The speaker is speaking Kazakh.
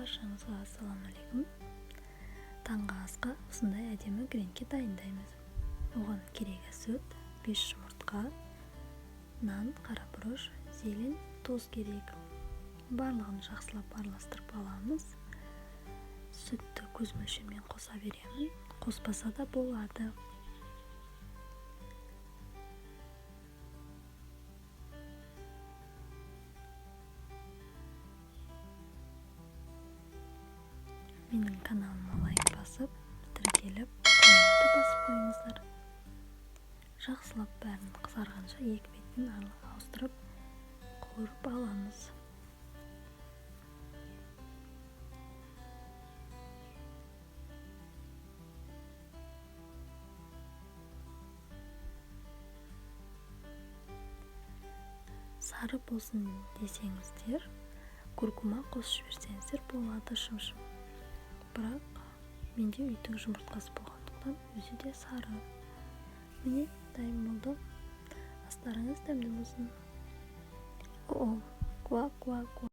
баршаңызға ассалаумағалейкум. Таңғы асқа осындай әдемі гренки дайындаймыз. Оған керегі сүт, 5 жұмыртқа, нан, қара бұрыш, зелень, тұз керек. Барлығын жақсылап араластырып аламыз. Сүтті көз мөлшермен қоса беремін. Қоспаса да болады. Менің каналыма лайк басып, тіркеліп, қолымды басып қойыңыздар. Жақсылап бәрін қызарғанша екі бетін ауыстырып қуырып аламыз. Сары болсын десеңіздер, куркума қосып жіберсеңіздер болады, шым-шым. Бірақ менде үйдің жұмыртқасы болғандықтан өзі де сары. Міне, дайын болды. Астарыңыз дәмді болсын. Куа-куа-куа.